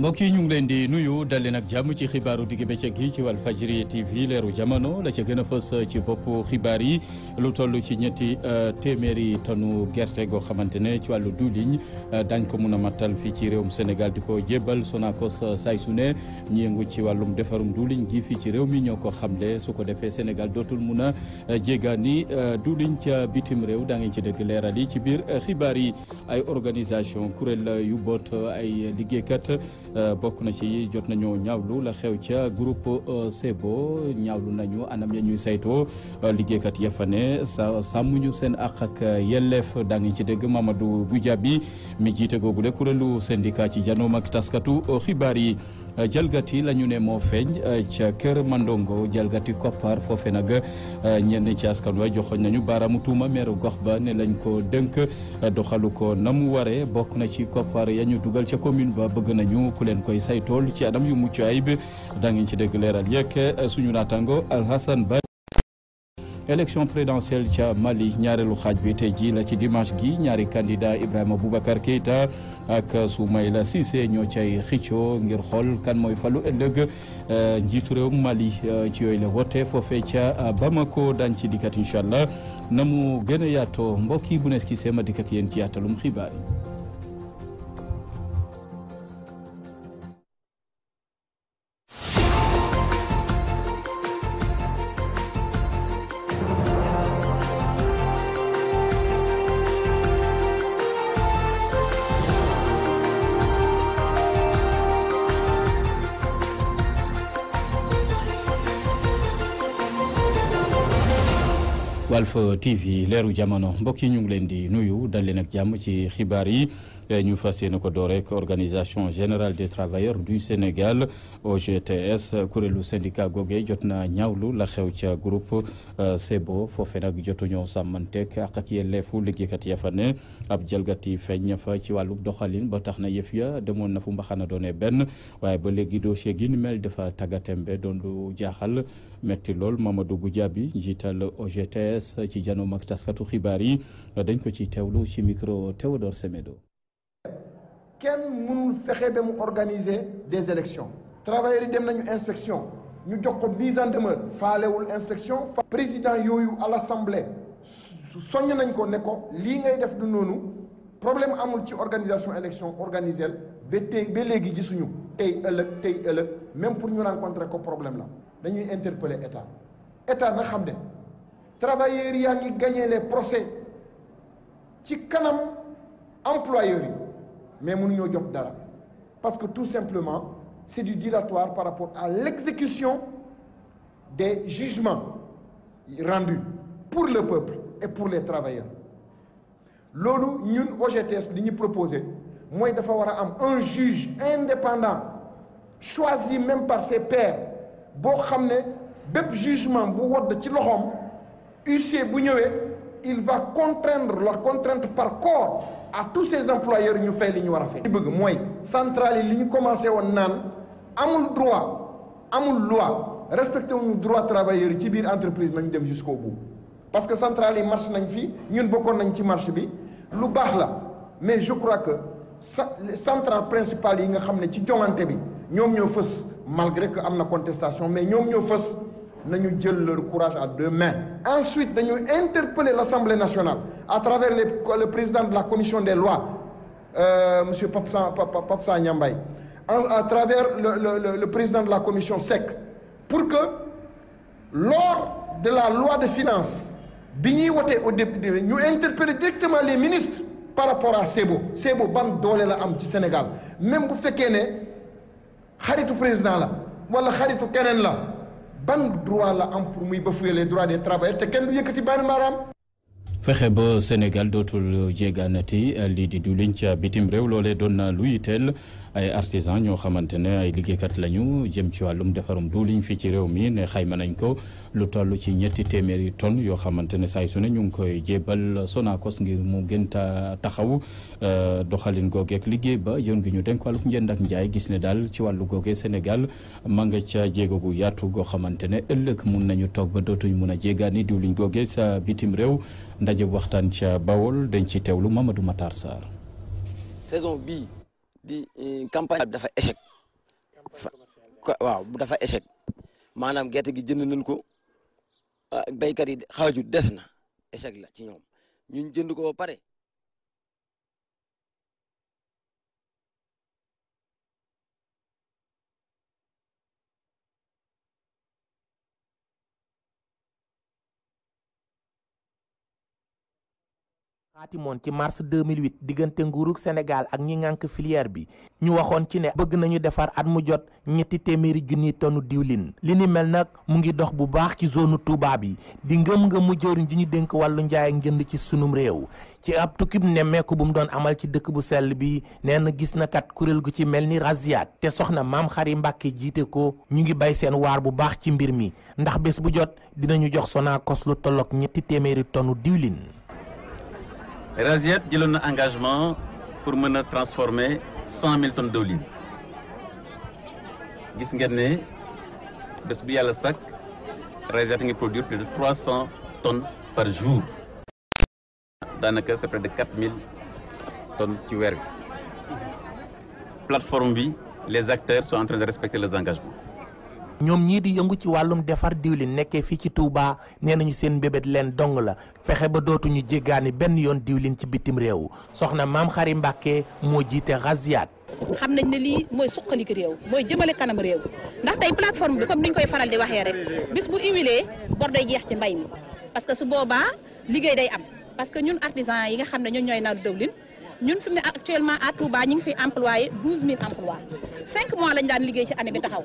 mbokk yi ñu ngi leen di nuyu dal leen ak jàmm ci xibaaru digg bëccëg gi ci Walfadjri TV leeru jamono la ca gën a fës ci boppu xibaar yi lu toll ci ñetti téeméeri tonu gerte goo xamante ne ci wàllu diwlin dañ ko mun a mattal fii ci réewum Sénégal di ko jébbal Sonacos say su ne ñi yëngu ci wàllum defarum diwlin gi fii ci réew mi ñoo ko xamle su ko defee Sénégal dootul mun a jéggaani diwlin ca bitim réew daa ngeen ci dëgg leeral yi ci biir xibaar yi ay organisation kuréel yu boot ay liggéeykat bokk na ci jot nañoo ñaawlu la xew ca groupe Sebo ñaawlu nañu anam ya ñuy saytoo liggéeykat ya fa ne sàmmuñu seen àq ak yelleef daa ngi ci dégg Mamadou Goudiaby mi jiite googule kuréelu syndicat ci janoom ak taskatu xibaar yi. jalgati la ñu ne moo feeñ ca kër Mandongo jalgati koppar foofe nag ñenn ci askan wa joxoñ nañu baaraamu tuuma meeru gox ba ne lañ ko dënk doxalu ko na mu waree bokk na ci koppar ya ñu dugal ca commune ba bëgg nañu ku leen koy saytool ci anam yu mucc ayib daa ngeen ci dégg leeral yeeg suñu naataango Alhassane Ba. élection présidentielle ca Mali ñaareelu xaaj bi tey ji la ci dimanche gi ñaari candidat Ibrahima Boubacar Keïta ak Soumaïla Cissé ñoo cay xicco ngir xool kan mooy falu ëllëg njiitu réew Mali ci yooyu la wote foofee ca Bamako daañ ci dikkat incha allah na mu gën a yaatoo mbokk yi bu nees ki seema dikk ak yéen ci yaatalum xibaar yi. Walf TV leeru jamono mbokk yi ñu ngi leen di nuyu dal leen ak jàmm ci xibaar yi ñu fas yéene ko door rek organisation générale des travailleurs du Sénégal OGTS kuréelu syndicat googee jot na ñaawlu la xew ca groupe Sebo foofe nag jotuñoo sàmmanteeg ak yelleefu liggéeykat ya fa ne ab jalgati feeñ fa ci wàllu doxalin ba tax na yëf ya demoon na fu mbaxana doone benn waaye ba léegi dossier gi ni mel dafa tàggatembe doon lu jaaxal metti lool Mamadou Goudiaby njiital OGTS ci janoom ak taskatu xibaar yi dañ ko ci teewlu ci micro Théodore Semedo. kenn mënul fexe ba mu organiser des élections travailleurs yi dem nañu inspection ñu jox ko mise en demeure faalewul inspection président yooyu à l'assemblée soññ nañ ko ne ko lii ngay def du noonu problème amul ci organisation élection organisée ba tey ba léegi gisuñu tey ëllëg même pour ñu rencontrer ko problème la dañuy interpeller état na xam ne travailleurs yaa ngi gagner les procès ci kanam employeurs yi mais mënuñoo jox dara parce que tout simplement c'est du dilatoire par rapport à l'exécution des jugements rendus pour le peuple et pour les travailleurs loolu ñun OGTS li ñu proposé mooy dafa war a am un juge indépendant choisi même par ses pairs boo xam ne bépp jugement bu wodd ci loxoom huissier bu ñëwee il va contraindre la contrainte par corps à tous ces employeurs ñu fay li ñu war a fay. li bëgg mooy centrale yi li ñu commencé woon naan amul droit amul loi respecté wuñu droit travailleurs yi ci biir entreprise nañu dem jusqu'au bout parce que centrale yi marche nañ fii ñun bokkoon nañ ci marche bi lu baax la mais je crois que centrale principale yi nga xam ne ci joŋante bi ñoom ñoo fës malgré que am na contestation mais ñoom ñoo fës nañu jël leur courage à deux mains. Ensuite dañu interpeller l'Assemblée nationale à travers le président de la commission des lois monsieur Pape Sagna Mbaye à travers le président de la commission SEC pour que lors de la loi de finances bi ñuy wotee au député ñu interpeller directement les ministres par rapport à Sebo ban doole la am ci Sénégal même bu fekkee ne xaritu président la wala xaritu keneen la ban droit la am pour muy bafouer les droits des travailleurs te kenn du yëkkati benn maaraam. fexe ba Sénégal dootul jéegaanati lii di diwlin ca bitim réew loolee doon na lu yitteel ay artisans ñoo xamante ne ay liggéeykat lañu jëm ci wàllum defarum diwlin fii ci réew mi ne xayma nañ ko lu toll ci ñetti téeméeri tonnes yoo xamante ne saa su ne ñu ngi koy jébal Sonacos ngir mu gën a taxaw doxalin googeek liggéey ba yoon gi ñu dénk wàllu njënd ak njaay gis ne daal ci wàllu googe Sénégal ma nga ca jéego gu yaatu goo xamante ne ëllëg mun nañu toog ba dootuñ mun a jéegaani diwlin googe sa bitim réew. ndaje waxtaan ca Bawol dañ ci teewlu Mamadou Matar Sarr. saison bii di campagne bi dafa échec waaw dafa échec maanaam gerte gi jënd nañ ko béykat yi xaaju des na échec la ci ñoom ñun jënd ko ba pare. xaatimoon ci mars 2008 diggante nguurug Sénégal ak ñi ngànk filière bi ñu waxoon ci ne bëgg nañu defar at mu jot 300 tonnes diwlin li ni mel nag mu ngi dox bu baax ci zone Touba bi di ngëm-ngëmu jëwriñ ji ñu dénk wàllu njaay ak njënd ci sunum réew ci ab tukkib nemmeeku bu mu doon amal ci dëkk bu sell bi nee na gis na kat kuréel gu ci mel ni Raziat te soxna Maam Xari Mbàkke jiite ko ñu ngi bay seen waar bu baax ci mbir mi ndax bés bu jot dinañu jox Sonacos lu tolloog 300 tonnes diwlin. Raziat jëloon na engagement pour mën a transformer 100 000 tonnes diwlin gis ngeen ne bés bu yàlla sàkk Raziat ngi produire plus de 300 tonnes par jour daanaka c'est près de 4000 tonnes ci weer bi plateforme bi les acteurs sont en train de respecter les engagements. ñoom ñii di yëngu ci wàllum defar diwlin nekkee fii ci Touba nee nañu seen mbébét leen dong la fexe ba dootuñu jéggaani benn yoon diwlin ci bitim réew soxna Maam Xari Mbàkke moo jiite Raziat. xam nañ ne lii mooy suqaliku réew mooy jëmale kanam réew ndax tey plateforme bi comme niñ koy faral di waxee rek bis bu huilee bor day jeex ci mbay mi parce que su boobaa liggéey day am parce que ñun artisans yi nga xam ne ñun ñooy naan diwlin ñun fi mu ne actuellement à Touba ñu ngi fi employé 12000 emplois 5 mois lañ daan liggéey ci année bi taxaw.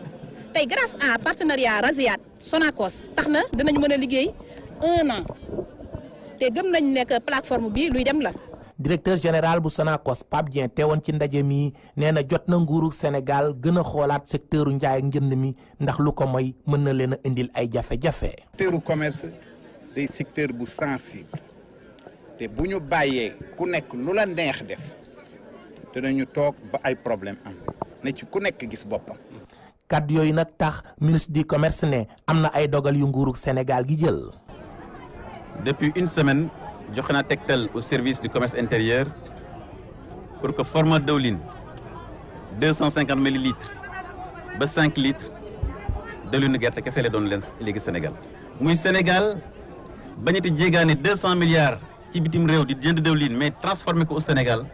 tey grâce à partenariat Raziat Sonacos tax na dinañ mën a liggéey 1 an te gëm nañ ne que plateforme bi luy dem la. directeur général bu Sonacos Pape Dieng teewoon ci ndaje mi nee na jot na nguuru Sénégal gën a xoolaat secteuru njaay ak njënd mi ndax lu ko mooy mën na leen a indil ay jafe-jafe. secteuru commerce day secteur bu sensible te bu ñu bàyyee ku nekk lu la neex def te nañu toog ba ay problème am ne ci ku nekk gis boppam. kàddu yooyu nag tax ministre du commerce ne am na ay dogal yu nguurug Sénégal gi jël. depuis une semaine joxe naa tegtal au service du commerce intérieur pour que format diwlin 250 millilitres ba 5 litres diwlinu gerte kese la doon leen léegi Sénégal. muy Sénégal bañati jéegaane 200 milliards ci bitim réew di jënd diwlin mais transformé ko au Sénégal.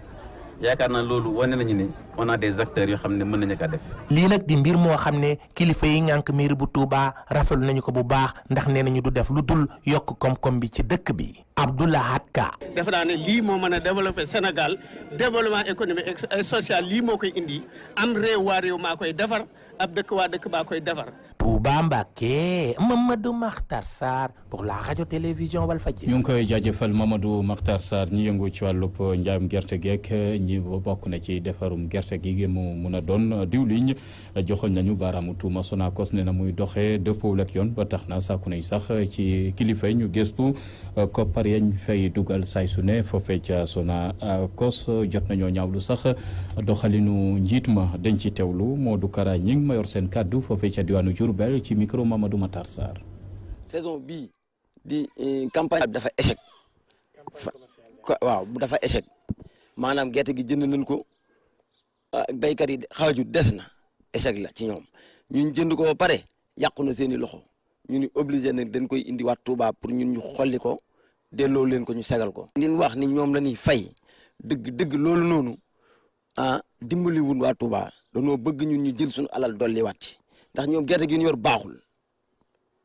yaakaar naa loolu wane nañu ne on a des acteurs yoo xam ne mën nañu kaa def. lii nag di mbir moo xam ne kilifa yi ngànk mairie bu Touba rafetlu nañu ko bu baax ndax nee nañu du def lu dul yokk koom-koom bi ci dëkk bi. Abdoulahat Ka. defe naa ne lii moo mën a développer Sénégal développement économique et social lii moo koy indi am réew waa réew maa koy defar ab dëkk waa dëkk baa koy defar. Touba Mbacké Mamadou Makhtar Sarr pour la radio télévision Walfadjri. ñu ngi koy jaajëfal Mamadou Makhtar Sarr ñi yëngu ci wàllub njaayum gerte geek ñi bokk na ci defarum gerte gi mu mun a doon diwliñ joxoñ nañu baaraamu tuuma Sonacos ne na muy doxee dëppoo ak yoon ba tax na sàkku nañ sax ci kilifa yi ñu gëstu koppar yañ fay dugal saay su ne foofee ca Sonacos jot nañoo ñaawlu sax doxalinu njiit ma dañ ci teewlu Modou Kara ñi ngi ma yor seen kàddu foofee ca diwaanu Diourbel ci micro Mamadou Matar Sarr. saison bii di campagne bi dafa échec waaw dafa échec maanaam gerte gi jënd nañ ko béykat yi xaaju des na échec la ci ñoom ñun jënd ko ba pare yàqu na seen i loxo ñu ni obligé nag dañ koy indiwaat Touba pour ñun ñu xolli ko delloo leen ko ñu segal ko. li ñu wax ni ñoom la ñuy fay dëgg loolu noonu dimbali wun waa Touba dañoo bëgg ñun ñu jël suñu alal dolliwaat ci ndax ñoom gerte gi ñu yor baaxul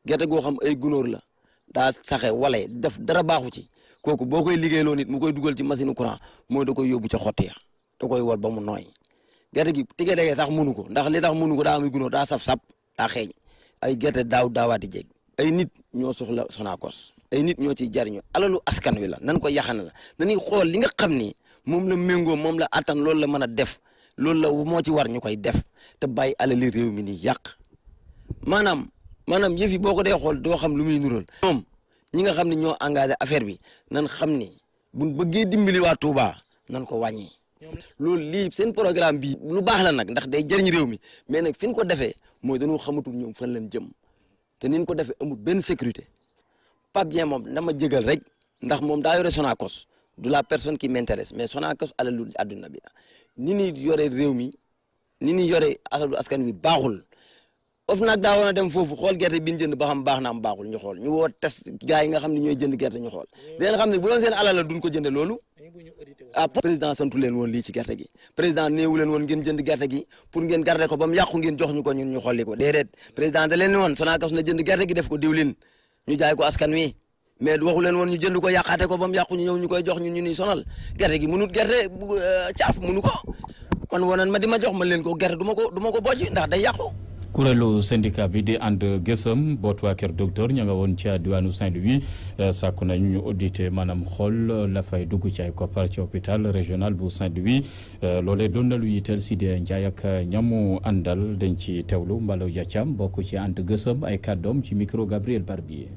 gerte goo xam ay gunóor la daa saxe wala def dara baaxu ci kooku boo koy liggéeyloo nit mu koy dugal ci machine courant mooy da koy yóbbu ca xotti ya da koy war ba mu nooy gerte gi tigee sax mënu ko ndax li tax mënu ko daa am gunóor daa saf-sap daa xeeñ ay gerte daawaati jéeg ay nit ñoo soxla Sonacos ay nit ñoo ciy jariñu alalu askan wi la nan ko yaxana la nañuy xool li nga xam ni moom la méngoo moom la attan loolu la mën a def loolu la moo ci war ñu koy def te bàyyi alali réew mi ni yàq maanaam yëf yi boo ko dee xool doo xam lu muy nural ñoom ñi nga xam ne ñoo engagé affaire bi nan xam ni buñ bëggee dimbali waa Touba nan ko wàññi loolu lii seen programme bi lu baax la nag ndax day jëriñ réew mi mais nag fi ñu ko defee mooy dañoo xamatul ñoom fan lañ jëm te ni ñu ko defee amul benn sécurité Pape Dieng moom dama jégal rek ndax moom daa yore Sonacos du la personne qui m'intéresse mais Sonacos alalu àdduna bi ni ñuy yore réew mi ni ñuy yore alalu askan wi baaxul OFNAC daa woon a dem foofu xool gerte bi ñu jënd ba xam baax na am baaxul ñu xool ñu woo test gars yi nga xam ne ñooy jënd gerte ñu xool leen xam ne bu doon seen alal la duñ ko jënde loolu président santu leen woon lii ci gerte gi président néewu leen woon ngeen jënd gerte gi pour ngeen garder ko ba mu yàqu ngeen jox ñu ko ñun ñu xolli ko déedéet président da leen woon Sonacos na jënd gerte gi def ko diwlin ñu jaay ko askan wi mais waxu leen woon ñu jënd ko yàqaate ko ba mu yàqu ñu ñëw ñu koy jox ñun ñu ni sonal gerte gi mënut gerte caaf mënu ko man wonan ma di ma jox man leen ko gerte du ma ko bojj ndax day yàqu. kuréelu syndicat bi di ànd gësëm boot waa kër docteur ña nga woon ca diwaanu Saint-Louis sàkku nañu ñu audité maanaam xool la fay dugg ci ay koppar ci hôpital régional bu Saint-Louis loolee doon na lu yitteel Sidé Ndiaye ak ñamu àndal dañ ci teewlu Mbalaw Diathiam bokk ci ànd gësëm ay kàddoom ci micro Gabriel Barbier.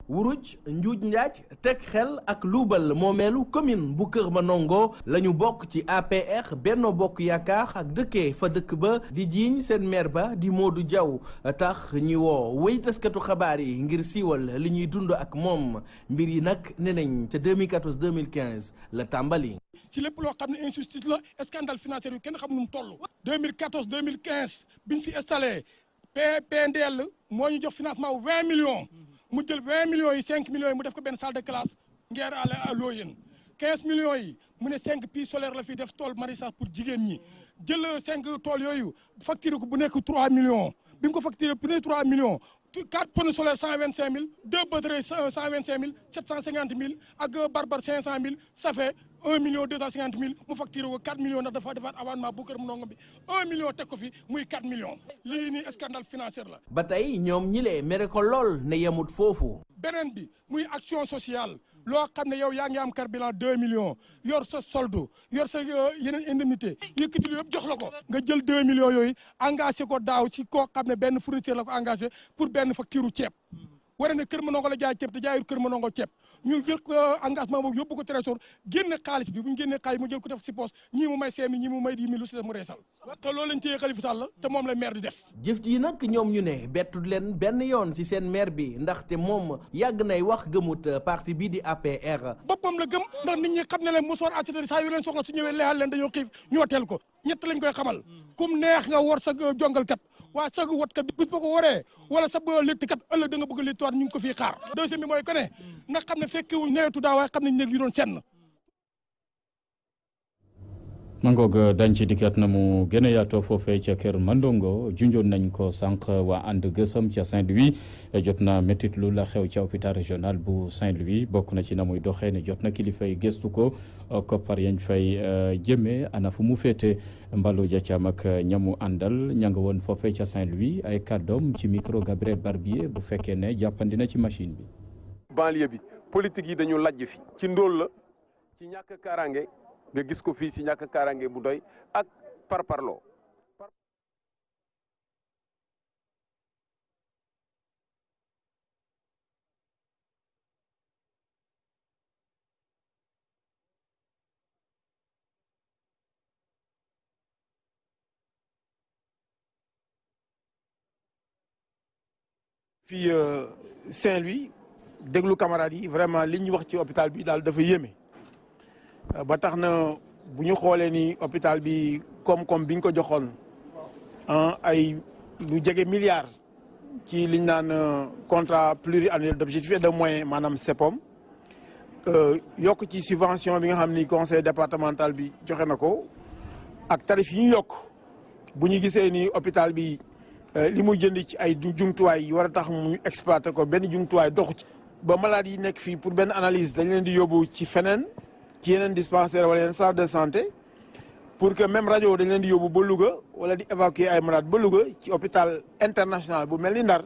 wuruj njuuj njaaj teg xel ak luubal moomeelu commune bu Kër Manongo la ñu bokk ci APR Benno Bokk Yaakaar ak dëkkee fa dëkk ba di jiiñ seen maire ba di Modou Diaw tax ñi woo wéy taskatu xabaar yi ngir siiwal li ñuy dund ak moom mbir yi nag ne nañ ca 2014 2015 la tàmbali. ci lépp loo xam ne injustice la scandale financier yu kenn xam nu mu toll. 2014 2015 biñ fi installé PNDL moo ñu jox financement wu 20 millions. mu jël 20 millions yi 5 millions yi mu def ko benn salle de classe ngeer à Loyenne 15 millions yi mu ne 5 pieds solaires la fi def tool maraîchage pour jigéen ñi jël 5 tool yooyu facturé ko bu nekk 3 millions bi mu ko facturé bu nekk 3 millions 4 panneaux solaires 125 000 2 batteries 125 000 750 000 ak barbar 500 000 ça fait 1 million 250 000 mu facturé ko 4 millions ndax dafa defaat avancement bu Kër Manongo bi 1 million teg ko fi muy 4 millions lii nii scandale financier la. ba tey ñoom ñi lee mere ko lool ne yemut foofu. beneen bi muy action sociale loo xam ne yow yaa ngi am carburant 2 millions yor sa solde yor sa yeneen indemnité yëkkati lu yëpp jox la ko nga jël 2 millions yooyu engagé ko daaw ci koo xam ne benn fournisseur la ko engagé pour benn facture ceeb. wara ne Kër Manongo la jaay ceeb te jaayul Kër Manongo ceeb ñu jël engagement boobu yóbbu ko trésor génne xaalis bi bu ñu génnee xaalis mu jël ko def si poche ñii mu may 5 000 ñii mu may 10 000 lu si def mu reesal te loolu lañ téye Khalifa Sall te moom la maire di def. jëf ji nag ñoom ñu ne bettut leen benn yoon si seen maire bi ndaxte moom yàgg nay wax gëmut parti bii di APR. boppam la gëm ndax nit ñi xam ne leen mosoor actitari saa yu leen soxla su ñëwee leexal leen dañoo xiif ñu woteel ko ñett lañ koy xamal kum neex nga war sa jongalkat waa sag watkat bi bis ba ko waree wala sa ba léttkat ëllëg da nga bëgg a léttuwaat ñu ngi ko fii xaar deuxième bi mooy que ne ndax xam ne fekkewuñ nawetu daa waaye xam nañ néeg yu doon senn. mangoog dañ ci dikkaat na mu gën a yaatoo foofee ca Kër Mandongo junjoon nañ ko sànq waa ànd gësam ca Saint-Louis jot na métit lu la xew ca hôpital régional bu Saint-Louis bokk na ci na muy doxee ne jot na kilifa yi gëstu ko koppar yañ fay jëmee ana fu mu féete Mballo Diathiam ak ñamu àndal ña nga woon foofee ca Saint-Louis ay kàddoom ci micro Gabriel Barbier bu fekkee ne jàppandi na ci machine bi. banlieue bi politique yi dañu lajj fi ci ndóol la ci ñàkk kaaraange nga gis ko fii ci ñàkk kaaraange bu doy ak parparloo. fii Saint-Louis déglu camarades yi vraiment li ñu wax ci hôpital bi daal dafa yéeme. ba tax na bu ñu xoolee ni hôpital bi koom-koom bi ñu ko joxoon ay lu jege milliards ci liñ naan contrat pluriannuel d'objectifs et de moyens maanaam CEPOM yokk ci subvention bi nga xam ni conseil départemental bi joxe na ko ak tarif yi ñu yokk bu ñu gisee ni hôpital bi li muy jënd ci ay jumtuwaay yi war a tax mu exploité ko benn jumtuwaay doxu ci ba malade yi nekk fii pour benn analyse dañ leen di yóbbu ci feneen ci yeneen dispensaire wala yeneen centre de santé pour que même rajo dañ leen di yóbbu ba Louga wala di évacuer ay malade ba Louga ci hôpital international bu mel ni Ndar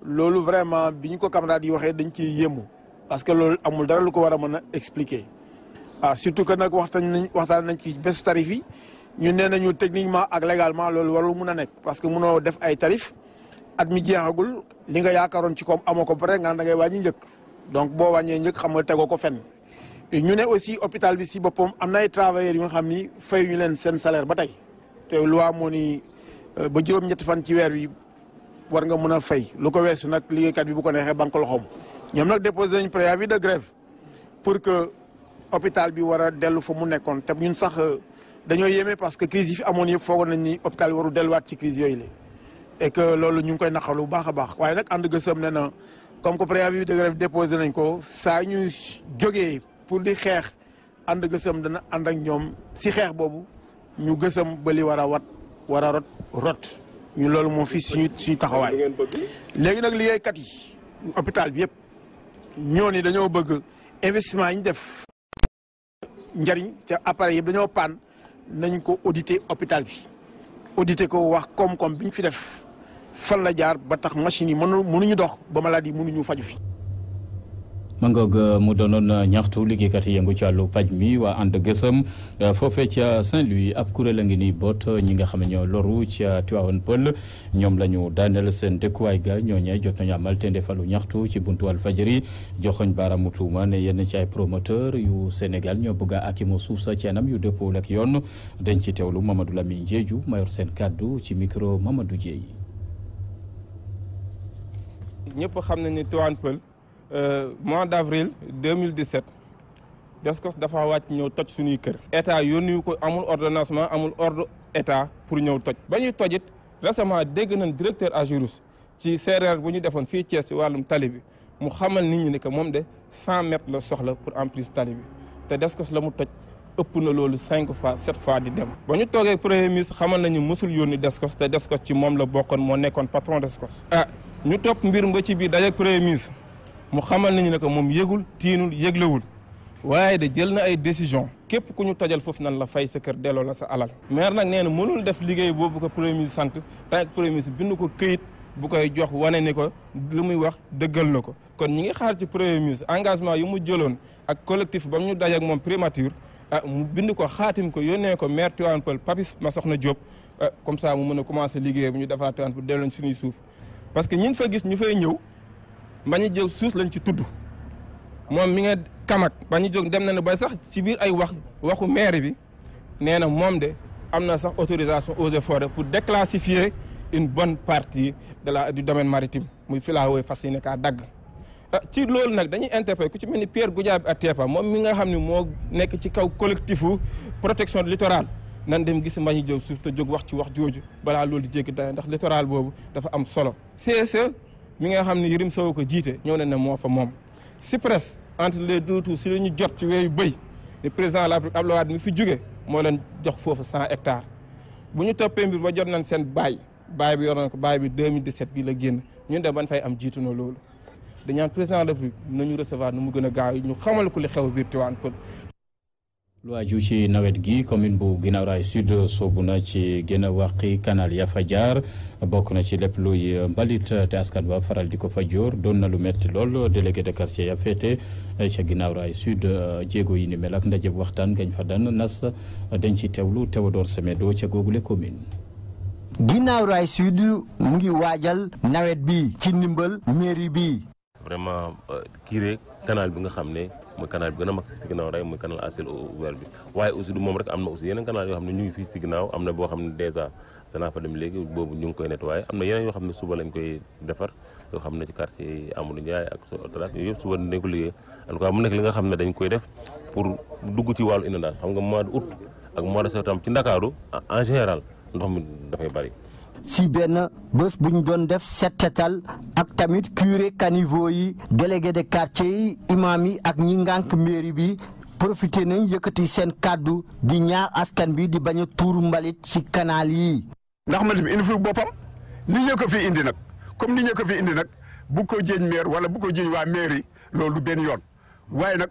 loolu vraiment bi ñu ko camarades yi waxee dañ ciy yéemu parce que loolu amul dara lu ko war a mën a expliquer surtout que nag waxtaan nañ ci bésu tarif yi ñu nee nañu techniquement ak légalement loolu warul mun a nekk parce que munoo def ay tarif at mi jeexagul li nga yaakaaroon ci koom amoo ko ba pare nga da ngay wàññi njëkk donc boo wàññee njëkk xam nga tegoo ko fenn. ñu ne aussi hôpital bi si boppam am na ay travailleurs yu nga xam ni fay ñu leen seen salaire ba tey te loi moo ni ba juróom-ñetti fan ci weer wi war nga mën a fay lu ko weesu nag liggéeykat bi bu ko neexee banque loxoom ñoom nag déposé nañ préavis de grève pour que hôpital bi war a dellu fa mu nekkoon te ñun sax dañoo yéeme parce que crise yi fi amoon yëpp foogoon nañ ni hôpital waru delluwaat ci crise yooyu la et que loolu ñu ngi koy naqarlu bu baax a baax waaye nag ànd gësëm ne na comme que préavis de grève déposé nañ ko saa ñu jógee pour di xeex ànd gësëm dana ànd ak ñoom si xeex boobu ñu gësëm ba li war a rot ñu loolu moo fi suñu taxawaay. léegi nag liggéeykat yi hôpital bi yëpp ñoo ni dañoo bëgg investissement yi ñu def njariñ te appareil yëpp dañoo paan nañ ko auditer hôpital bi auditer ko wax koom-koom bi ñu fi def fan la jaar ba tax machines yi mënuñu dox ba maladie mënuñu faju fi. mangoog mu doonoon ñaxtu liggéeykat yi yëngu ci wàllu paj mi waa ànd gësëm foofee ca Saint-Louis ab kuréel a ngi ni boot ñi nga xam ne ñoo loru ca Tivaouane Peulh ñoom la ñu daaneel seen dëkkuwaay ga ñooñee jot nañu amal te ndefalu ñaxtu ci buntu Walfadjri joxoñ baaraamu tuuma ne yenn ci ay promoteur yu Sénégal ñoo bëgg a akimoo suuf sa ci anam yu dëppoo ak yoon dañ ci teewlu Mamadou Lamine Diédhiou mayor seen kàddu ci micro Mamadou Dieye. ñëpp xam nañ ne Tivaouane Peulh mois d'avril 2017 Descos dafa wàcc ñëw toj suñuy kër état yónni ko amul ordonnancement amul ordre état pour ñëw toj ba ñuy tojit récemment dégg nañ directeur AGEROUTE ci CRR bu ñu defoon fii Thiès ci wàllum tali bi mu xamal nit ñi ne que moom de 100 mètres la soxla pour emplir tali bi te Descos la mu toj ëpp na loolu 5 fois 7 fois di dem ba ñu toogee premier ministre xamal nañu mësul yónni Descos te Descos ci moom la bokkoon moo nekkoon patron Descos ñu topp mbir mba ci biir dajeeg premier ministre mu xamal nañu ne que moom yëgul tiinul yëglewul waaye de jël na ay décision képp ku ñu tojal foofu nan la fay sa kër delloo la sa alal maire nag nee na mënul def liggéey boobu ko premier ministre sant tant que premier ministre bind ko këyit bu koy jox wane ni ko lu muy wax dëggal na ko kon ñi ngi xaar ci premier ministre engagement yu mu jëloon ak collectif ba mu ñu dajeeg moom primature mu bind ko xaatim ko yónnee ko maire Tivaouane Peulh Papis Massokhna Diop comme ça mu mën a commencé liggéey bu ñu defaraat Tivaouane Peulh delloo suñuy suuf parce que ñin fa gis ñu fay ñëw bañu jóg suus lañ ci tudd moom mi nga kamak bañu jóg dem na ne ba sax ci biir ay waxu maire bi nee na moom de am na sax autorisation eaux et forêts pour déclassifier une bonne partie du domaine maritime muy filawooy fas yéene kaa dagg ci loolu nag dañuy interpellé ku ci mel ni Pierre Goudiaby Atepa moom mi nga xam ne moo nekk ci kaw collectifu protection du littoral nan dem gis mbañu jóg suuf te jóg wax ci wax jooju balaa loolu di jéggi day ndax littoral boobu dafa am solo CSE mi nga xam ne Yërim Sow ko jiite ñëw na ne moo fa moom CIPRES entre les deux tours si la ñu jot ci weeyu bëy le président de la République Abdoulaye Wade mi fi jóge moo leen jox foofu 100 hectares bu ñu toppee mbir ba jot nañ seen baay bi yor nañ ko baay bi 2017 bi la génn ñun de ban fay am jiitu na loolu dañaan président de la République nañu recevoir nu mu gën a gaaw ñu xamal ko li xew biir Tivaouane Peulh. lu aju ci nawet gi commune bu Guinaw Rail Sud soobu na ci gën a wàqi canal ya fa jaar bokk na ci lépp luy mbalit te askan ba faral di ko fa jóor doon na lu metti lool délégué de quartier ya féete ca Guinaw Rail Sud jéego yi ni mel ak ndaje waxtaan gañ fa daan nas dañ ci teewlu Théodore Semedo ca googule commune. Guinaw Rail Sud mu ngi waajal nawet bi ci ndimbal mairie bi. vraiment curé canal bi nga xam ne mooy canal bi gën a mag si ginnaaw rek mooy canal à ciel ouvert bi waaye aussi du moom rek am na aussi yeneen canal yoo xam ne ñu ngi fii si ginnaaw am na boo xam ne dèjà danaa fa dem léegi boobu ñu ngi koy nettoyé am na yeneen yoo xam ne suba lañ koy defar yoo xam ne ci quartier Amadou Ndiaye ak Sotrac yooyu yëpp suba dañ ko liggéey en tout cas mu nekk li nga xam ne dañ koy def pour dugg ci wàllu inondation xam nga mois de août ak mois de septembre ci Ndakaaru en général ndox mi dafay bari. si benn bés bu ñu doon def settetal ak tamit curé caniveau yi délégué de quartier yi imam yi ak ñi ngànk mairie bi profité nañ yëkkati seen kàddu di ñaax askan bi di bañ a tuuru mbalit ci canal yi. ndax mbalit bi indi fi boppam nit ñi ko fi indi nag comme nit ñi ko fi indi nag bu ko jéeñ maire wala bu ko jéeñ waa mairie loolu du benn yoon waaye nag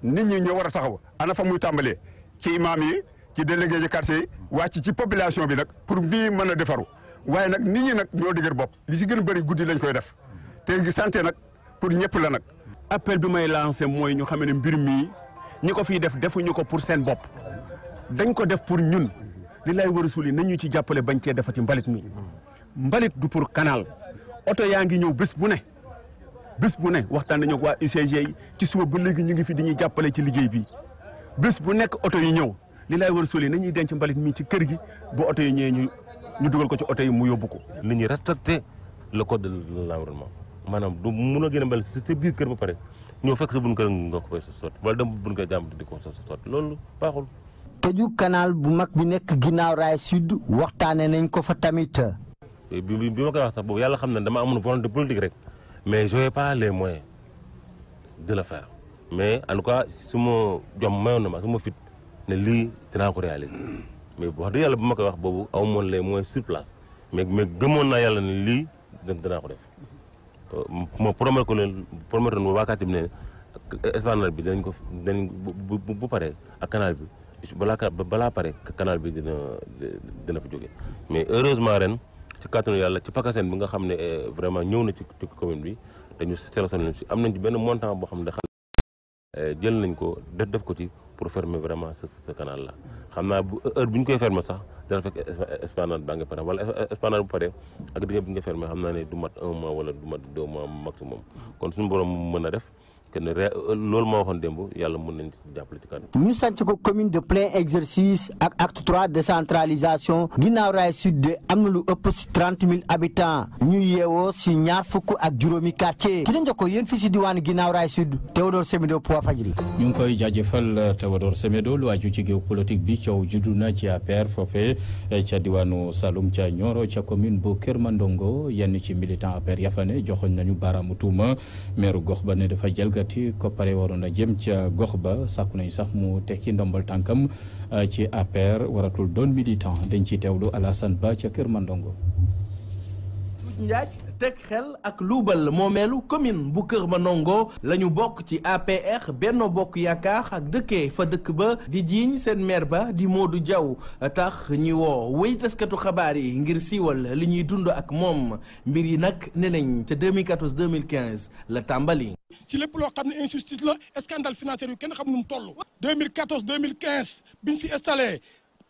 nit ñi ñoo war a taxaw ana fa muy tàmbalee ci imam yi ci délégué de quartier yi wàcc ci population bi nag pour bii mën a defaru. waaye nag nit ñi nag ñoo dëgër bopp li si gën a bëri guddi lañ koy def te ngi santé nag pour ñëpp la nag. appel bi may lancé mooy ñu xam ne mbir mii ñi ko fiy def defuñu ko pour seen bopp dañ ko def pour ñun li lay war a suuli nañ ñu ci jàppale bañ cee defati mbalit mi mbalit du pour canal oto yaa ngi ñëw bés bu ne waxtaan nañu ak waa UCG yi ci suba ba léegi ñu ngi fi di ñuy jàppale ci liggéey bi bés bu nekk oto yi ñëw li lay war a suuli nañuy denc mbalit mi ci kër gi bu oto yi ñëwee ñu dugal ko ci oto yi mu yóbbu ko. nit ñi respecté le code de l'environnement maanaam du mun a gën a mel si sa biir kër ba pare ñoo fekk sa buñ kër nga ko fay sotti wala dem buñ kër jàmm di ko sotti loolu baaxul. tëju canal bu mag bi nekk ginnaaw raay sud waxtaane nañ ko fa tamit. bi ma koy wax sax boobu yàlla xam ne dama amoon volonté politique rek mais j'avais pas les moyens de le faire mais en tout cas su ma jom mayoon na ma su ma fit ne lii dinaa ko réaliser mais wax dëgg yàlla bu ma koy wax boobu amoon les moyens sur place mais gëmoon naa yàlla ne lii dinaa ko def ma promettre ko leen promettre woon waa Katim ne esplanade bi dinañ ko bu paree ak canal bi balaa pare canal bi dina fa jóge mais heureusement ren ci kàttanu yàlla ci pakaseen bi nga xam ne vraiment ñëw na ci commune bi dañu sélectionné ci am nañ ci benn montant boo xam ne jël nañ ko def ko ci pour fermer vraiment ce canal là xam naa bu heure bu ñu koy fermer sax dana fekk esplanade baa nga pare wala esplanade bu pare ak diggante bi nga fermer xam naa ne du mat 1 mois wala du mat 2 mois maximum kon suñu borom mën a def que ne loolu moo waxoon démb yàlla mën nañ ci jàppale ci kanam. ñu sant ko commune de plein exercice ak acte 3 décentralisation ginnaaw raay sud de am na lu ëpp si 30 000 habitants ñu yeewoo si ñaar fukk ak juróomi quartier ki dañ ko yéen fii si diwaanu ginnaaw raay sud Théodore Semedo pour Walfadjri. ñu ngi koy jaajëfal Théodore Semedo lu aju ci géopolitique bi coow juddu na ci APR foofee ca diwaanu Saloum ca Nioro ca commune bu Kër Mandongo yenn ci militant APR yafane joxoñ nañu baaraamu tuuma meeru gox ba ne dafa jël gati ko pare waroon a jëm ca gox ba sàkku nañu sax mu tekki ndombal tànkam ci APR waratul doon militant dañ ci teewlu Alassane Ba ca Kër Mandongo. Njaaj teg xel ak luubal moomeelu commune bu Kër Mandongo la ñu bokk ci APR Benno Bokk Yaakaar ak dëkkee fa dëkk ba di jiiñ seen maire ba di Modou Diaw tax ñi woo wéy taskatu xabaar yi ngir siiwal li ñuy dund ak moom mbir yi nag ne nañ ca 2014 2015 la tàmbali. ci lépp loo xam ne injustice la scandale financier yu kenn xam nu mu toll. 2014 2015 biñ fi installé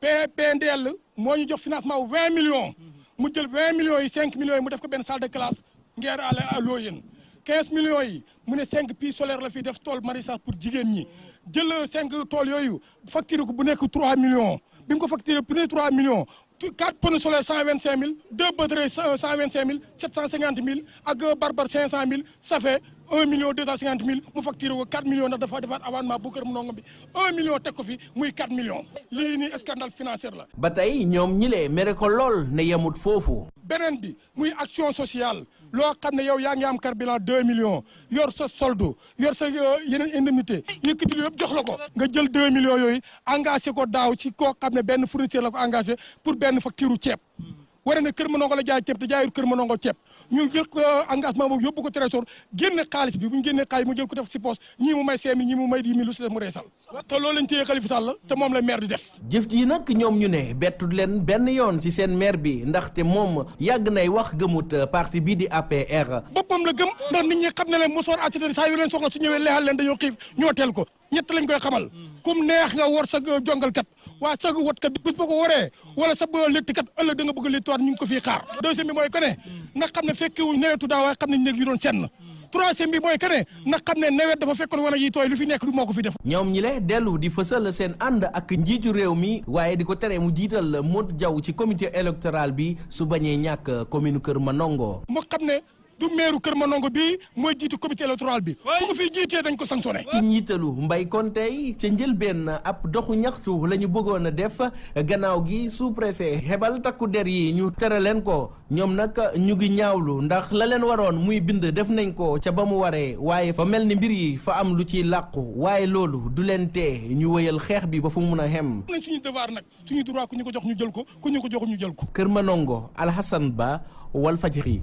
PNDL moo ñu jox financement 20 millions. mu jël 20 millions yi 5 millions yi mu def ko benn salle de classe ngeer à Loyenne 15 millions yi mu ne 5 pieds solaires la fi def tool maraîchage pour jigéen ñi jël 5 tool yooyu facturé ko bu nekk 3 millions bi mu ko facturé bu nekk 3 millions 4 panneaux solaires 125 000 2 batteries 125 000 750 000 ak barbar 500 000 ça fait 1 million 250 000 mu facturé ko 4 millions ndax dafa defaat avancement bu Kër Mandongo bi 1 million teg ko fi muy 4 millions lii nii scandale financier la. ba tey ñoom ñi lee mere ko lool ne yemut foofu. beneen bi muy action sociale loo xam ne yow yaa ngi am carburant 2 millions yor sa solde yor sa yeneen indemnité yëkkati lu yëpp jox la ko nga jël 2 millions yooyu engagé ko daaw ci koo xam ne benn fournisseur la ko engagé pour benn facture ceeb wara ne Kër Mandongo la jaay ceeb te jaayul Kër Mandongo ceeb ñu jël ko engagement boobu yóbbu ko trésor génne xaalis bi bu ñu génnee xaalis mu jël ko def si poche ñii mu may 5 000 ñii mu may 10 000 lu si def mu reesal te loolu lañ téye Khalifa Sall te moom la maire di def. jëf ji nag ñoom ñu ne bettut leen benn yoon ci seen maire bi ndaxte moom yàgg nay wax gëmut parti bii di APR. boppam la gëm ndax nit ñi xam ne leen mosoor accident saa yu leen soxla su ñëwee leexal leen dañoo xiif ñoo teel ko ñett lañ koy xamal kum neex nga war sa jongalkat waa sa watkat bis boo ko waree wala sa léttikat ëllëg da nga bëgg a léttiwaat ñu ngi ko fii xaar. deuxième bi mooy que ne nga xam ne fekkewuñ nawetu daaw waaye xam nañ néeg yu doon senn troisième bi mooy que ne nga xam ne nawet dafa fekkoon war a yi tooy lu fi nekk lu moo ko fi def. ñoom ñi le dellu di fësal seen ànd ak njiitu réew mi waaye di ko tere mu jiital Modou Diaw ci comité électoral bi su bañee ñàkk commune Kër Mandongo. moo xam ne du meeru Kër Mandongo bii mooy jiitu comité électoral bi su ko fiy jiitee dañ ko sanctionné. ci njiitalu Mbaye Konte ca njëlbeen ab doxu ñaxtu la ñu bëggoon a def gannaaw gi sous préfet xebal takku der yi ñu tere leen ko ñoom nag ñu ngi ñaawlu ndax la leen waroon muy bind def nañ ko ca ba mu waree waaye fa mel ni mbir yi fa am lu ciy làqu waaye loolu du leen tee ñu wëyal xeex bi ba fu mun a xem. nañ suñu devoir nag suñu droit ku ñu ko jox ñu jël ko ku ñu ko joxul ñu jël ko. Kër Mandongo Alhassane Ba Walfadjri.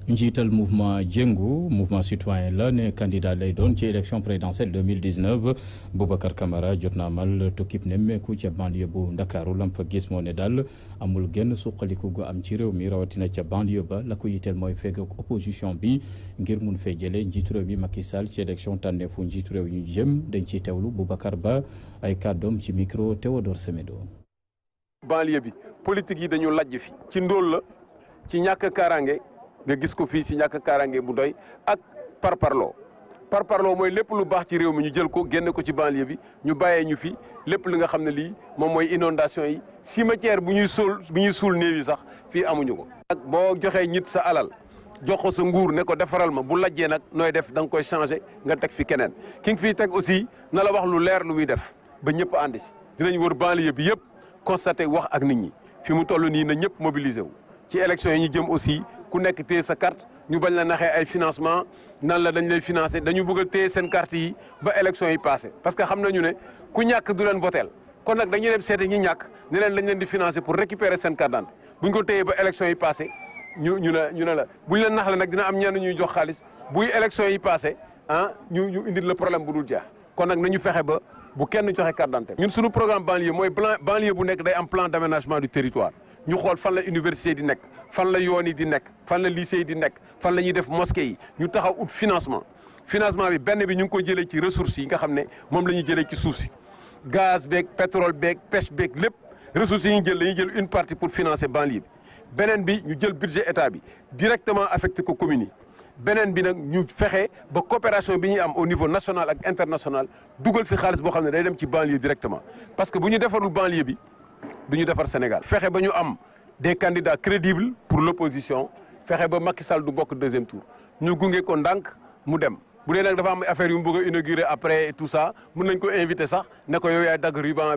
njiital mouvement Jëngu mouvement citoyen la ne candidat lay doon ci élection présidentielle 2019 Boubacar Camara jot na amal tukkib nemmeeku ca banlieue bu Ndakaaru lam fa gis moo ne daal amul genn suqaliku gu am ci réew mi rawatina ca banlieue ba la ko yitteel mooy fekk opposition bi ngir mun fee jëlee njiitu réew mi Macky Sall ci élection tànneefu njiitu réew ñu jëm dañ ciy teewlu Boubacar Ba ay kàddoom ci micro Théodore Semedo. banlieue bi politique yi dañu lajj fi ci ndóol la ci ñàkk kaaraange nga gis ko fii ci ñàkk kaaraange bu doy ak parparloo mooy lépp lu baax ci réew mi ñu jël ko génne ko ci banlieue bi ñu bàyyee ñu fi lépp li nga xam ne lii moom mooy inondation yi cimetière bu ñuy suul néew yi sax fii amuñu ko. ak boo joxee nit sa alal jox ko sa nguur ne ko defaral ma bu lajjee nag nooy def da nga koy changé nga teg fi keneen ki nga fiy teg aussi na la wax lu leer lu muy def ba ñëpp ànd ci dinañ wër banlieue bi yëpp constaté wax ak nit ñi fi mu toll nii na ñëpp mobilisé wu. ci élection yi ñu jëm aussi ku nekk téye sa carte ñu bañ la naxee ay financement nan la dañ lay financé dañu bëgg a téye seen carte yi ba élection yi passé parce que xam nañu ne ku ñàkk du leen voteel kon nag dañuy dem seete ñi ñàkk ne leen dañ leen di financé pour récupérer seen carte d'identité buñ ko téyee ba élection yi passé ñu ne la buñ leen nax la nag dina am ñenn ñuy jox xaalis buy élection yi passé ñu indil le problème bu dul jeex kon nag nañu fexe ba bu kenn joxe carte d'identité ñun suñu programme banlieue mooy banlieue bu nekk day am plan d'aménagement du territoire ñu xool fan la université di nekk fan la yoon yi di nekk fan la lycée yi di nekk fan la ñuy def mosquée yi ñu taxaw ut financement bi benn bi ñu ngi ko jëlee ci ressources yi nga xam ne moom la ñuy jëlee ci suuf si gaz beeg pétrole beeg pêche beeg lépp ressources yi ñu jël dañuy jël une partie pour financer banlieue bi beneen bi ñu jël budget état bi directement affecté ko communes yi beneen bi nag ñu fexe ba coopération bi ñuy am au niveau national ak international dugal fi xaalis boo xam ne day dem ci banlieue directement parce que bu ñu defarul banlieue bi du ñu defar Sénégal fexe ba ñu am des candidats crédibles pour l'opposition fexe ba Macky Sall du bokk deuxième tour ñu gunge ko ndànk mu dem bu dee nag dafa am affaire yu mu bëgg a inaugurer après et tout ça mën nañ ko inviter sax ne ko yow yaay dagg ruban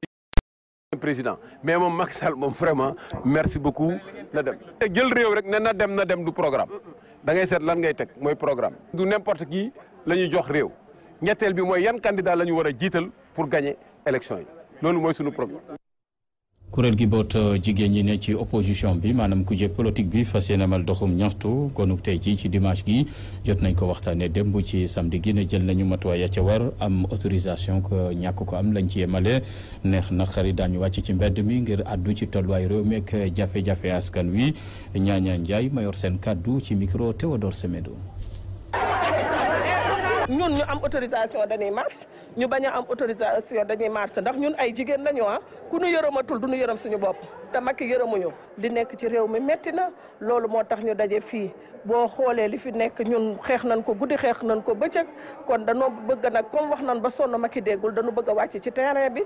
bi président mais moom Macky Sall moom vraiment merci beaucoup na dem te jël réew rek ne na dem du programme da ngay seet lan ngay teg mooy programme du n'importe qui la ñuy jox réew ñetteel bi mooy yan candidat la ñu war a jiital pour gagner élection yi loolu mooy suñu programme. kuréel gi boot jigéen ñi ne ci opposition bi maanaam ku jég politique bi fas yéene amal doxum ñaxtu konuk tey ji ci dimanche gi jot nañ ko waxtaanee démb ci samedi gi ne jël nañu matuwaay ya ca war am autorisation ko ñàkk ko am lañ ci yemale neex na xarit daañu wàcc ci mbedd mi ngir addu ci tolluwaay réew mi ak jafe-jafe askan wi ñaaña Njaay mayor seen kaddu ci micro Théodore Semedo. ñun ñu am autorisation dañuy marche ñu bañ a am autorisation dañuy marche ndax ñun ay jigéen lañu ku ñu yërëmatul du ñu yërëm suñu bopp te Macky yërëmuñu li nekk ci réew mi metti na loolu moo tax ñu daje fii boo xoolee li fi nekk ñun xeex nañ ko guddi xeex nañ ko bëccëg kon dañoo bëgg nag comme wax nañ ba sonn Macky déggul dañu bëgg a wàcc ci terrain bi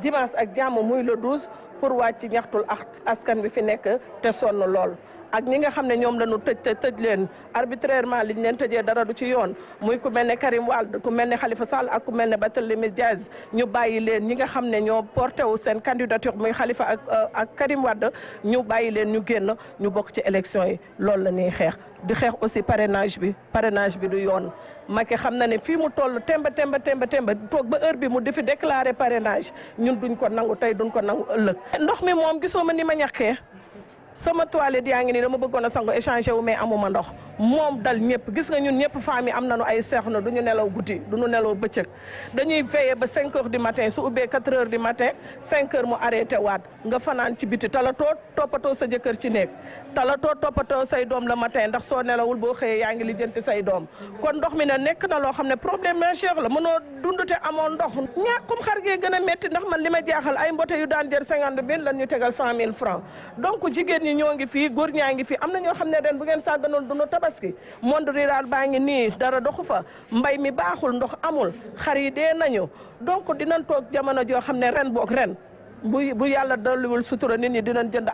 dimanche ak jàmm muy le 12 pour wàcc ñaxtul askan bi fi nekk te sonn lool. ak ñi nga xam ne ñoom la ñu tëj leen arbitrairement liñ leen tëjee dara du ci yoon muy ku mel ne Karim Wade ku mel ne Khalifa Sall ak ku mel ne Barthélémy Dias ñu bàyyi leen ñi nga xam ne ñoo porté wu seen candidature muy Khalifa ak Karim Wade ñu bàyyi leen ñu génn ñu bokk ci élection yi loolu la ñuy xeex di xeex aussi parrainage bi du yoon Macky xam na ne fii mu toll temba toog ba heure bi mu di fi déclarer parrainage ñun duñ ko nangu tey duñ ko nangu ëllëg ndox mi moom gisoo ma ni ma ñàkkee sama toilette yaa ngi nii dama bëggoon a sangu échanger wu mais amuma ndox moom dal ñëpp gis nga ñun ñëpp famille am nañu ay seexna du ñu nelaw guddi du ñu nelaw bëccëg dañuy veiller ba 5 heures du matin su ubbee 4 heures du matin 5 heures mu arrêté waat nga fanaan ci biti talatoo toppatoo sa jëkkër ci néeg talatoo toppatoo say doom le matin ndax soo nelawul boo xëyee yaa ngi lijjanti say doom kon ndox mi ne nekk na loo xam ne problème majeur la mënoo dund te amoon ndox ñàkkum xar gee gën a métti ndax man li ma jaaxal ay mbote yu daan jër 50 000 lan ñu tegal 100 000 francs donc jigéen ñi ñoo ngi fii góor ñaa ngi fii am na ñoo xam ne ren bu ngeen sàgganoon du ñu tabaski monde rural baa ngi nii dara doxu fa mbay mi baaxul ndox amul xar yi dee nañu donc dinañ toog jamono joo xam ne ren boog ren bu yàlla dolliwul sutura nit ñi dinañ jënd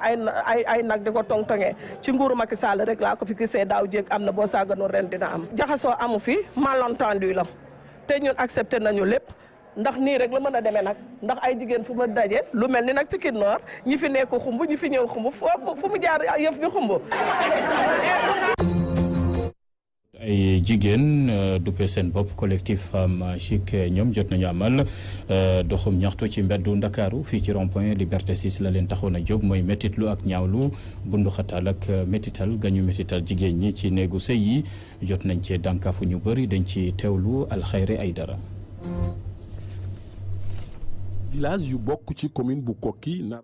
ay nag di ko tongtongee ci nguuru Macky Sall rek laa ko fi gisee daaw jéeg am na boo sàgganoon ren dina am jaxasoo amu fi malentendu la te ñun accepté nañu lépp ndax nii rek la mën a demee nag ndax ay jigéen fu ma daje lu mel ni nag Pikine Nord ñi fi nekk xumb ñi fi ñëw xumb fu mu jaar yëf bi xumb. ay jigéen duppe seen bopp collectif Femme Chic ñoom jot nañu amal doxum ñaxtu ci mbeddu Ndakaaru fii ci rond-point Liberté 6 la leen taxoon a jóg mooy métitlu ak ñaawlu bundu xataal ak métital gañu métital jigéen ñi ci néegu sëy yi jot nañ cee dànkaafu ñu bëri dañ ci teewlu Alxayri Aydara. village yu bokk ci commune bu Koki na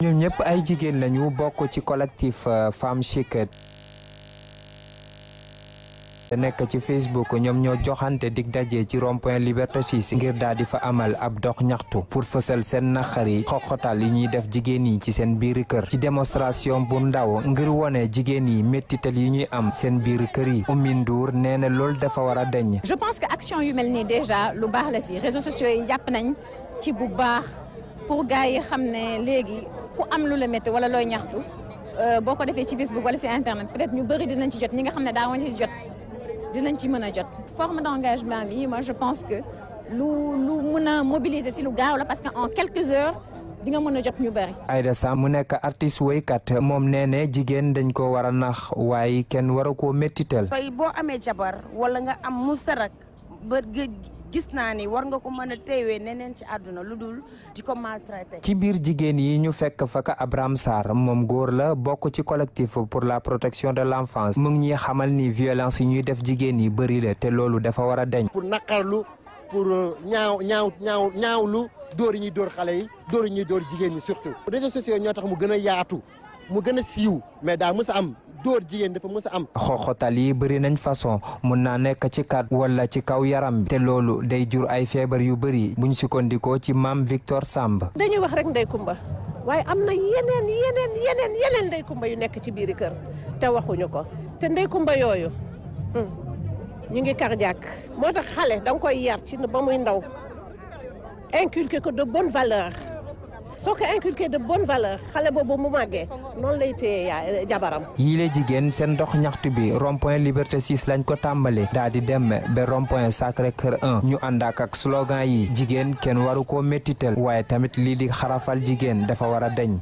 ñoom ñëpp ay jigéen lañu bokk ci collectif Femme Chic te nekk ci Facebook ñoom ñoo joxante dig daje ci rond-point Liberté 6 ngir daal di fa amal ab dox ñaxtu pour fësal seen naqari xoxotal yi ñuy def jigéen yi ci seen biir kër ci démonstration bu ndaw ngir wone jigéen yi méttital yi ñuy am seen biir kër yi Oumy Ndour nee na loolu dafa war a deñ. Je pense que action yu mel nii déjà lu baax la si réseaux sociaux yi jàpp nañ ci bu baax pour gars yi xam ne léegi ku am lu la métti wala looy ñaxtu boo ko defee ci Facebook wala ci internet peut-être ñu bëri dinañ ci jot ñi nga xam ne daawoon ci jot dinañ ci mën a jot. Forme d'engagement bi moi je pense que lu mën a mobiliser si lu gaaw la parce que en quelques heures di nga mën a jot ñu bari. Aïda Samb mu nekk artiste woykat moom nee ne jigéen dañ ko war a nax waaye kenn waru koo méttital. tey boo amee jabar wala nga am musarak ba gis naa ni war nga ko mën a teewee neneen ci àdduna lu dul di ko maltraité. ci biir jigéen yi ñu fekk fa ka Abraham Sarr moom góor la bokk ci collectif pour la protection de l'enfance mu ngi ñuy xamal ni violence yi ñuy def jigéen yi bëri la te loolu dafa war a deñ. pour naqarlu pour ñaawlu dóor yi ñuy dóor xale yi dóor yi ñuy dóor jigéen ñi surtout. réseaux sociaux ñoo tax mu gën a yaatu mu gën a siiw mais daa mës a am. dóor jigéen dafa mës a am. xoxotal yi bëri nañ façon mun naa nekk ci kat wala ci kaw yaram bi te loolu day jur ay feebar yu bëri buñ sukkandikoo ci maam Victor Samb. dañuy wax rek ndey kumba waaye am na yeneen ndey kumba yu nekk ci biiri kër te waxuñu ko te ndey kumba yooyu ñu ngi cardiaque moo tax xale da nga koy yar ci ba muy ndaw inculquer ko de bonne valeur. soo ko inculqué de bonne valeur xale boobu mu màggee noonu lay téye jabaram. yile jigéen seen dox ñaxtu bi rond-point Liberté 6 lañ ko tàmbale daa di dem ba rond-point Sacré-Cœur 1 ñu ànd ak slogan yi jigéen kenn waru koo méttital waaye tamit lii di xarafal jigéen dafa war a deñ.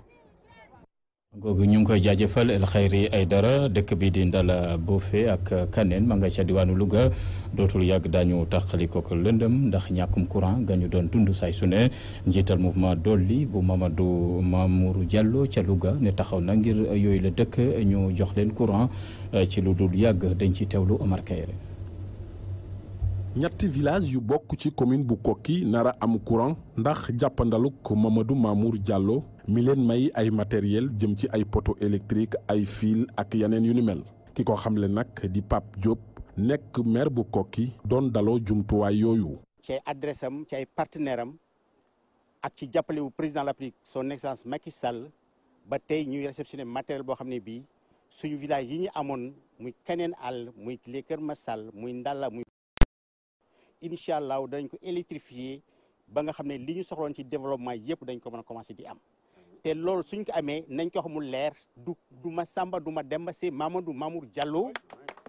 googu ñu ngi koy jaajëfal El Khayri Aïdara dëkk bi di Ndala Bofé ak Kaneen ma nga ca diwaanu Louga dootul yàgg daañu taxali ko lëndëm ndax ñàkkum courant ga ñu doon dund say su ne njiital mouvement dolli bu Mamadou Mamour Diallo ca Louga ne taxaw na ngir yooyu la dëkk ñu jox leen courant ci lu dul yàgg dañ ci teewlu Omar Kayre. ñetti village yu bokk ci commune bu Koki nara am courant ndax jàppandaluk Mamadou Mamour Diallo mi leen may ay matériel jëm ci ay poteau électrique ay fil ak yeneen yu ni mel ki ko xamle nag di Pape Diop nekk maire bu Koki doon daloo jumtuwaay yooyu. ci ay adresse am ci ay partenaire am ak ci jàppale wu président de la République son excellence Macky Sall ba tey ñuy réceptionné matériel boo xam ne bii suñu village yi ñu amoon muy Kaneen àll muy les Kër Massal muy Ndalla muy. incha allah dañ ko électrifier ba nga xam ne li ñu soxloon ci développement yëpp dañ ko mën a commencé di am te loolu suñ ko amee nañ ko xamul leer du ma Samba du ma Demba c'est Mamadou Mamour Diallo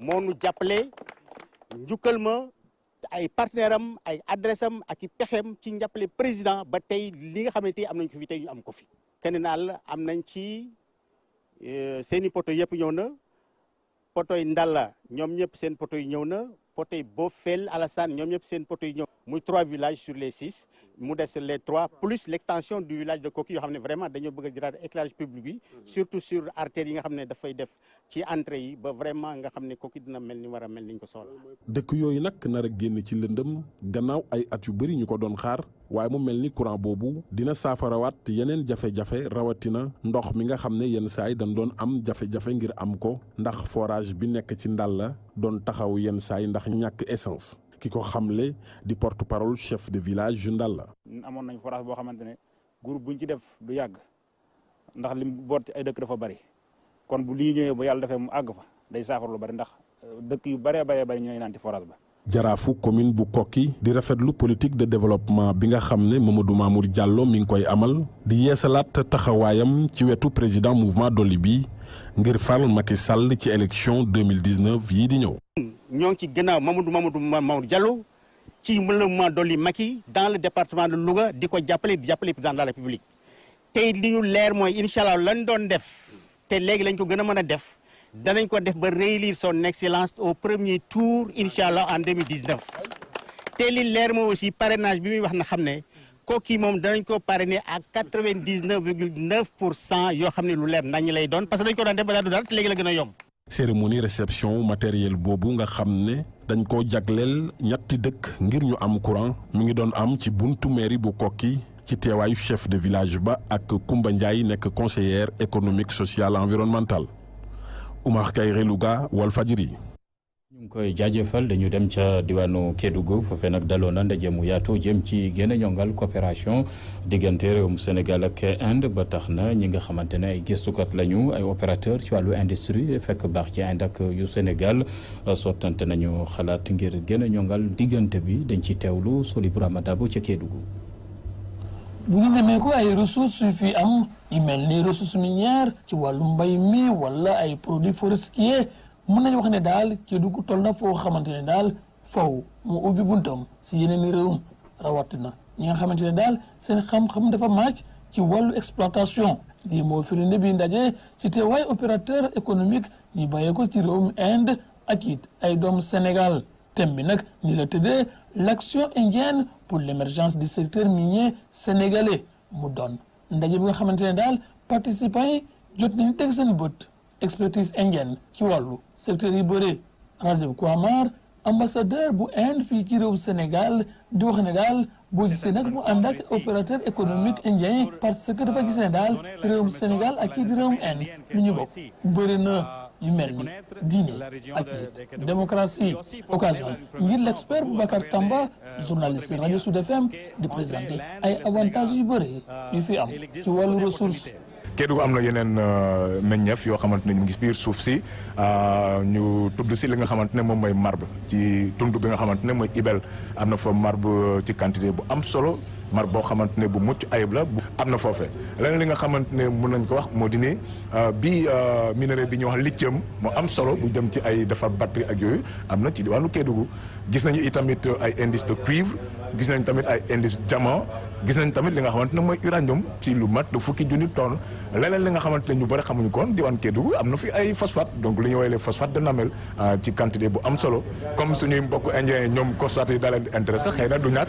moo nu jàppale njukkal ma ay partenaire am ay adresse am ak i pexem ci njàppale président ba tey li nga xam ne tey am nañ ko fi tey ñu am ko fi. Kaneen àll am nañ ci seen i poto yëpp ñëw na poto yi Ndalla ñoom ñëpp seen poto yi ñëw na. poto yi Bofel Alassane ñoom ñëpp seen poto yi ñëw muy 3 villages sur les 6 mu des les 3 plus l'extension du village de Koki yoo xam ne vraiment dañoo bëgg a jëlaat éclairage public bi surtout sur artères yi nga xam ne dafay def ci entrée yi ba vraiment nga xam ne Koki dina mel ni war a mel ni ñu ko soxla. dëkk yooyu nag nar a génn ci lëndëm gannaaw ay at yu bëri ñu ko doon xaar waaye mu mel ni courant boobu dina saafarawaat yeneen jafe-jafe rawatina ndox mi nga xam ne yenn saay dañ doon am jafe-jafe ngir am ko ndax forage bi nekk ci Ndalla doon taxaw yenn saay ndax ñàkk essence ki ko xamle di porte-parole chef de village yu Ndalla. amoon nañ forage boo xamante ne groupe buñ ci def du yàgg ndax lim boot ay dëkk dafa bari kon bu lii ñëwee ba yàlla defee mu àgg fa day saafara lu bari ndax dëkk yu bëree bari ñooy naan ci forage ba. jaraafu commune bu Koki di rafetlu politique de développement bi nga xam ne Mamadou Mamour Diallo mi ngi koy amal di yeesalaat taxawaayam ci wetu président mouvement dolli bi ngir fal Macky Sall ci élection 2019 yii di ñëw. ñoo ngi ci gannaaw Mamadou Diallo ci le mouvement dolli Macky dans le département de Louga di ko jàppale président de la République tey li ñu leer mooy incha allah lañ doon def te léegi lañ ko gën a mën a def. danañ ko def ba réélire son excellence au premier tour incha allah en 2019 te li leer moo aussi parrainage bi muy wax na xam ne kooki moom danañ ko parrainer à 99,9% yoo xam ne lu leer nañ lay doon parce que dañ ko daan def ba daal du dara te léegi la gën a yomb. cérémonie réception matériel boobu nga xam ne dañ ko jagleel ñetti dëkk ngir ñu am courant mu ngi doon am ci buntu mairie bu Koki ci teewaayu chef de village ba ak Koumba Ndiaye nekk conseillère économique sociale environnementale. Oumar Kayre Louga Walfadjri. ñu ngi koy jaajëfal dañu dem ca diwaanu Kédougou foofee nag daloon na ndaje mu yaatu jëm ci gën a ñongal coopération diggante réewum Sénégal ak Inde ba tax na ñi nga xamante ne ay gëstukat lañu ay opérateur ci wàllu industrie fekk baax ci Inde ak yu Sénégal sottante nañu xalaat ngir gën a ñongal diggante bi dañ ci teewlu Soli Burama Dabo ca Kédougou. bu ñu demee ko ay ressources yu fi am yu mel ni ressources minières ci wàllu mbay mi wala ay produits forestiers mën nañu wax ne daal Kédougou toll na foo xamante ne daal faw mu ubbi buntam si yeneen i réewum rawatina ñi nga xamante ne daal seen xam-xam dafa màcc ci wàllu exploitation. lii moo firnde bi ndaje si teewaay opérateur économique ñu bàyyee ko ci réewum Inde ak it ay doomu Sénégal. thème bi nag ni la tëddee l'action indienne pour l'émergence du secteur minier sénégalais mu doon ndaje bi nga xamante ne daal participants yi jot nañu teg seen bët expertise indienne ci wàllu secteur yi bëre. Razib Kouamar ambassadeur bu Inde fii ci réew Sénégal di wax ne daal boo gisee nag mu ànd ak opérateur économique indien parce que dafa gis ne daal réewum Sénégal ak kii di réewum Inde lu ñu bokk bëri na yu mel ni diine ak it démocratie. occasion ngir l'expert Boubacar Tamba journaliste rajo Sud FM di présenter ay avantages yu bëri yu fi am ci wàllu ressource. Kédougou am na yeneen meññeef yoo xamante ne ñu ngi biir suuf si ñu tudd si li nga xamante ne moom mooy marbre ci tund bi nga xamante ne mooy Ibel am na fa marbre ci quantité bu am solo marbre boo xamante ne bu mucc ayib la am na foofee leneen li nga xamante ne mën nañ ko wax moo di ne bi minerai bi ñuy wax lithium moo am solo bu jëm ci ay defar batterie ak yooyu am na ci diwaanu Kédougou gis nañu itamit ay indice de cuivre gis nañ tamit ay indice diamant gis nañ tamit li nga xamante ne mooy uranium ci lu mat de fukki junni tonnes leneen li nga xamante ne ñu bëri xamuñu koon diwaan Kédougou am na fi ay phosphate donc li ñu woowee les phosphate de Namel ci quantité bu am solo comme suñuy mbokk indien ñoom constaté yi daa leen di intéressé xëy na du ñàkk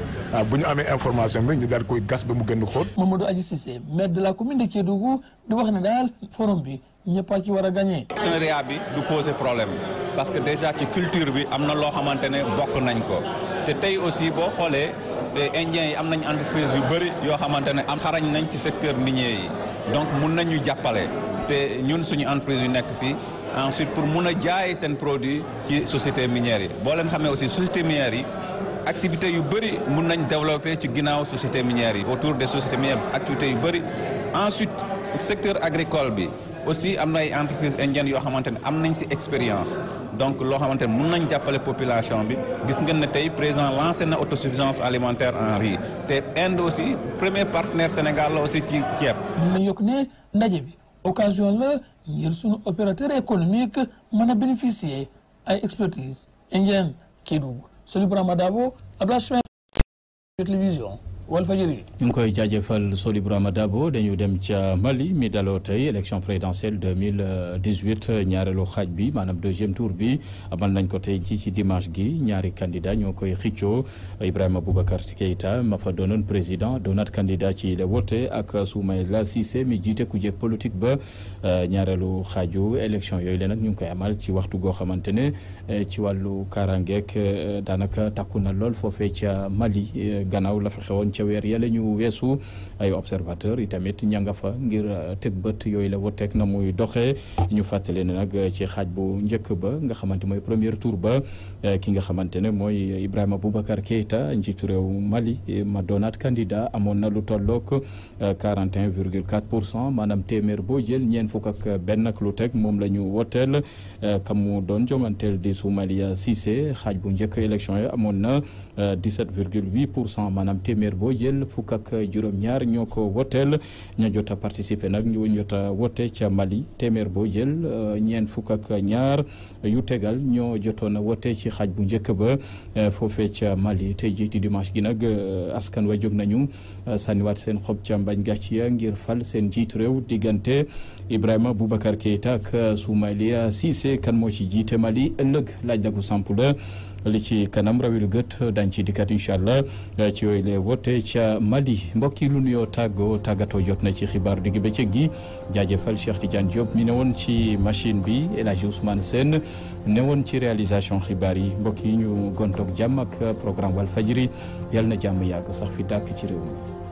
bu ñu amee information bi ñu daal koy gas ba mu gën a xóot. Mamadou Adji Cissé maire de la commune de Kédougou di wax ne daal forum bi ñëpp a ci war a gagné. partenariat bi du poser problème parce que déjà ci culture bi am na loo xamante ne bokk nañ ko te tey aussi boo xoolee indiens yi am nañ entreprise yu bëri yoo xamante ne am xarañ nañ ci secteur minier yi donc mun nañu jàppale te ñun suñu entreprise yu nekk fii ensuite pour mun a jaay seen produit ci société minière yi boo leen xamee aussi société minière yi activités yu bëri mun nañ développer ci ginnaaw société minière yi autour des sociétés minières activités yu bëri ensuite secteur agricole bi aussi am na ay entreprises indiennes yoo xamante ne am nañ ci expérience donc loo xamante ne mun nañ jàppale population bi gis ngeen ne tey président lancé na autosuffisance alimentaire en riz te Inde aussi premier partenaire Sénégal la aussi ci ceeb. mun nañ yokk ne ndaje bi occasion la ngir sunu opérateur économique mën a bénéficier ay expertise indienne Kédougou. Soli Brahma Dabo Abdoulaye télévision Walfadjri. ñu ngi koy jaajëfal Soli Brahma Dabo dañu dem ca Mali mi daloo tey élection présidentielle 2018 ñaareelu xaaj bi maanaam deuxième tour bi amal nañ ko tey ci dimanche gi ñaari candidat ñoo koy xëccoo Ibrahima Boubacar Keïta ma fa doonoon président doonaat candidat ci la wote ak Soumaïla Cissé mi jiite ku jëkk politique ba ñaareelu xaaju élection yooyu la nag ñu ngi koy amal ci waxtu goo xamante ne ci wàllu kaaraangeek daanaka takku na lool foofee ca Mali gannaaw la fa xewoon ca weer yàlla ñu weesu ay observateur yi tamit ña nga fa ngir teg bët yooyu la woteek na muy doxee ñu fàttali ne nag ci xaaj bu njëkk ba nga xamante mooy premier tour ba ki nga xamante ne mooy Ibrahima Boubacar Keïta njiitu réew Mali ma doonaat candidat amoon na lu tollook 41,4% maanaam téeméer boo jël ñeent fukk ak benn ak lu teg moom la ñu woteel kam mu doon jonganteel di Soumaïla Cissé xaaj bu njëkk élection yi amoon na 17,8% maanaam téeméer boo jël fukk ak juróom-ñaar ñoo ko woteel ña jot a participer nag ñu jot a wote ca Mali téeméer boo jël ñeent fukk ak ñaar yu tegal ñoo jotoon a wote ci xaaj bu njëkk ba foofee ca Mali tey jii di dimanche gi nag askan wa jóg nañu sànniwaat seen xob ca mbañ gàcciya ngir fal seen jiitu réew diggante Ibrahima Boubacar Keïta ak Soumaïla Cissé kan moo ci jiite Mali ëllëg laaj la ko samp la li ci kanam rawilu gët dañ ci dikkat incha allah ci yooyu lay wote ca Mali mbokk yi lu nuyoo tàggatoo jot na ci xibaar digg bëccëg gi jaajëfal Cheikh Tidiane Diop mi ne woon ci machine bi El Hadji Ousmane Sène ne woon ci réalisation xibaar yi mbokk yi ñu gontoog jàmm ak programme Walfadjri yàlla na jàmm yàgg sax fi dàkk ci réew mi